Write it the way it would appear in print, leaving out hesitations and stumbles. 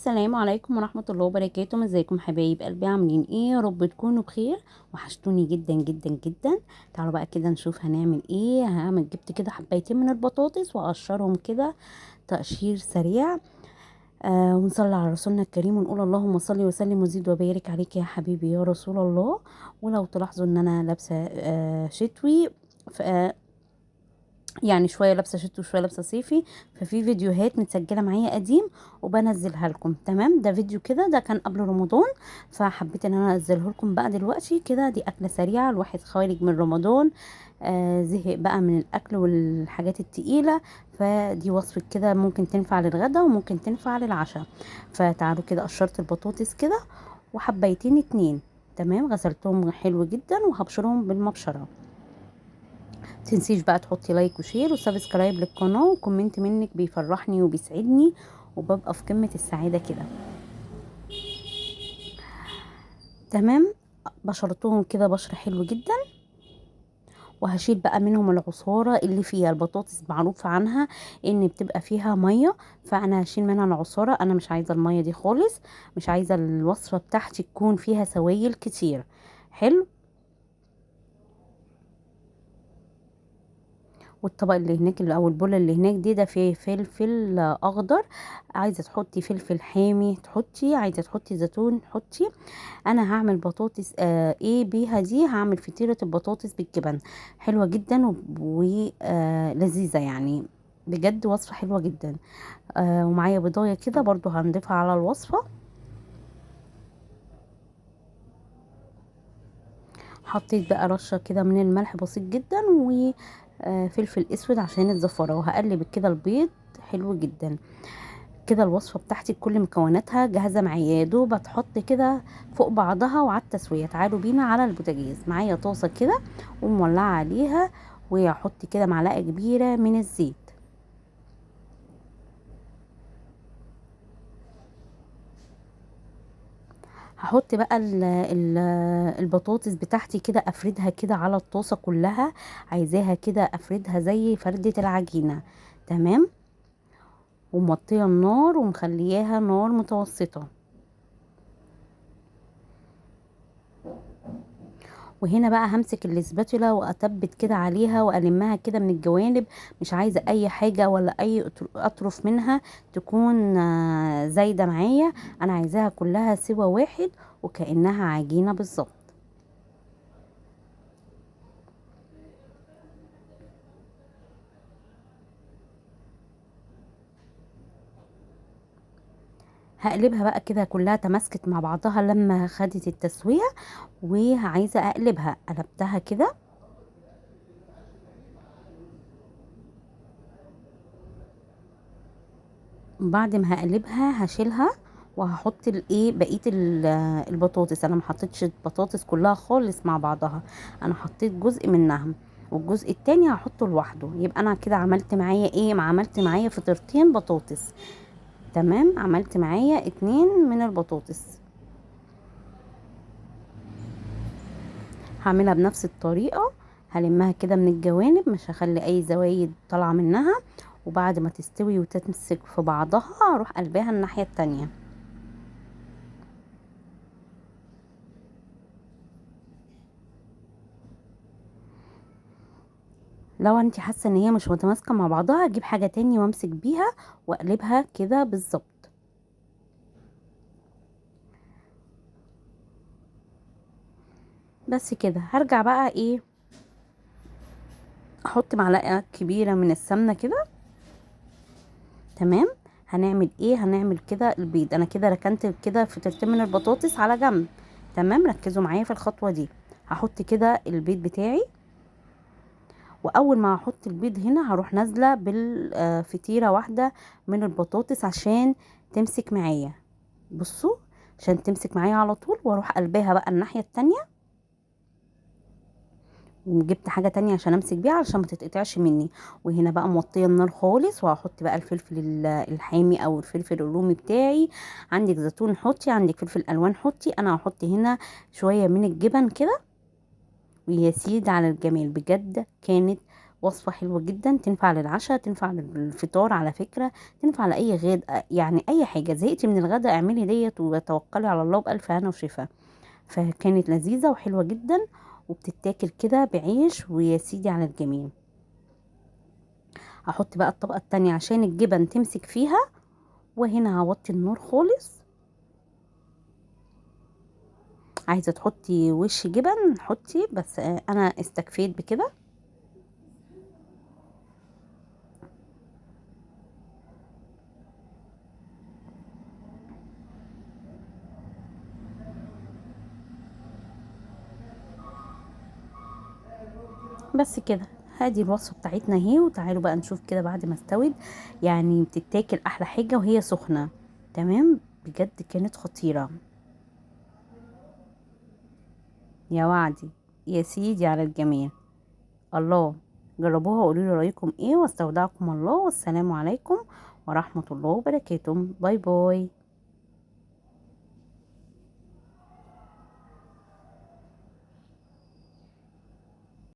السلام عليكم ورحمة الله وبركاته. ازيكم حبايب قلبي؟ عاملين ايه؟ يا رب تكونوا بخير. وحشتوني جدا جدا جدا. تعالوا بقى كده نشوف هنعمل ايه. جبت كده حبايتين من البطاطس واقشرهم كده تقشير سريع. ونصلي على رسولنا الكريم ونقول اللهم صل وسلم وزيد وبارك عليك يا حبيبي يا رسول الله. ولو تلاحظوا ان انا لابسه شتوي، يعني شويه لابسه شتوي وشويه لابسه صيفي. ففي فيديوهات متسجله معايا قديم وبنزلها لكم. تمام، ده فيديو كده ده كان قبل رمضان، فحبيت ان انا انزله لكم بقى دلوقتي كده. دي اكله سريعه، الواحد خارج من رمضان زهق بقى من الاكل والحاجات التقيله. فدي وصفه كده ممكن تنفع للغدا وممكن تنفع للعشاء. فتعالوا كده، قشرت البطاطس كده وحبيتين اتنين. تمام، غسلتهم حلو جدا وهبشرهم بالمبشره. تنسيش بقى تحطي لايك وشير وسبسكرايب للقناة وكومنت منك بيفرحني وبيسعدني، وببقى في قمة السعادة كده. تمام، بشرتهم كده بشر حلو جدا. وهشيل بقى منهم العصارة اللي فيها. البطاطس معروف عنها ان بتبقى فيها مية، فانا هشيل منها العصارة. انا مش عايزة المية دي خالص، مش عايزة الوصفة بتاعتي تكون فيها سوائل كتير. حلو. والطبق اللي هناك او البوله اللي هناك ده فيه فلفل اخضر. عايزه تحطي فلفل حامي تحطي، عايزه تحطي زيتون حطي. انا هعمل بطاطس ايه بيها دي، هعمل فطيره البطاطس بالجبن. حلوه جدا ولذيذه يعني، بجد وصفه حلوه جدا. ومعايا بضايه كده برضو هنضيفها على الوصفه. حطيت بقى رشه كده من الملح بسيط جدا وفلفل اسود عشان الزفاره، وهقلب كده البيض. حلو جدا كده. الوصفه بتاعتي كل مكوناتها جاهزه معايا، يا دوب هتحط كده فوق بعضها وعلى التسويه. تعالوا بينا على البوتاجاز. معايا طاسه كده ومولعه عليها، وهحط كده معلقه كبيره من الزيت. هحط بقى البطاطس بتاعتي كده، افردها كده على الطاسه كلها. عايزاها كده افردها زي فردة العجينه. تمام، وموطيه النار ومخلياها نار متوسطه. وهنا بقى همسك الاسباتولا واتبت كده عليها والمها كده من الجوانب. مش عايزه اي حاجه ولا اي اطرف منها تكون زايده معايا. انا عايزاها كلها سوا واحد وكانها عجينه بالظبط. هقلبها بقى كده كلها تماسكت مع بعضها لما خدت التسويه. وعايزه اقلبها، قلبتها كده. بعد ما هقلبها هشيلها وهحط الايه بقيه البطاطس. انا ما حطيتش البطاطس كلها خالص مع بعضها، انا حطيت جزء منها والجزء التاني هحطه لوحده. يبقى انا كده عملت معايا ايه؟ ما عملت معايا فطيرتين بطاطس. تمام، عملت معايا اتنين من البطاطس. هعملها بنفس الطريقه. هلمها كده من الجوانب، مش هخلي اي زوايد طالعه منها. وبعد ما تستوي وتمسك في بعضها اروح قلبها الناحيه التانية. لو انت حاسه ان هي مش متماسكه مع بعضها، اجيب حاجه تاني وامسك بيها واقلبها كده بالظبط. بس كده هرجع بقى ايه، احط معلقه كبيره من السمنه كده. تمام، هنعمل ايه؟ هنعمل كده البيض. انا كده ركنت كده فطرتين من البطاطس على جنب. تمام، ركزوا معايا في الخطوه دي. هحط كده البيض بتاعي، واول ما هحط البيض هنا هروح نازله بالفطيره واحده من البطاطس عشان تمسك معايا. بصوا، عشان تمسك معايا على طول. واروح قلبها بقى الناحيه التانية. وجبت حاجه تانية عشان امسك بيها علشان ما تتقطعش مني. وهنا بقى موطيه النار خالص، وهحط بقى الفلفل الحامي او الفلفل الرومي بتاعي. عندك زيتون حطي، عندك فلفل الوان حطي. انا هحط هنا شويه من الجبن كده. ويا سيد على الجمال، بجد كانت وصفة حلوة جدا، تنفع للعشاء، تنفع للفطار على فكرة، تنفع لأي غدا، يعني أي حاجة. زهقتي من الغدا اعملي ديت وتوكلي على الله بألف هنا وشفا. فكانت لذيذة وحلوة جدا، وبتتاكل كده بعيش ويا سيدي على الجميع. هحط بقى الطبقة التانية عشان الجبن تمسك فيها، وهنا هوطي النور خالص. عايزة تحطي وش جبن حطي، بس انا استكفيت بكده. بس كده، هذه الوصفة بتاعتنا اهي. وتعالوا بقى نشوف كده بعد ما استوت. يعني بتتاكل احلى حاجة وهي سخنة. تمام، بجد كانت خطيرة. يا وعدي، يا سيدي على الجميع. الله، جربوها وقولوا لي رايكم ايه، واستودعكم الله، والسلام عليكم ورحمة الله وبركاته. باي باي.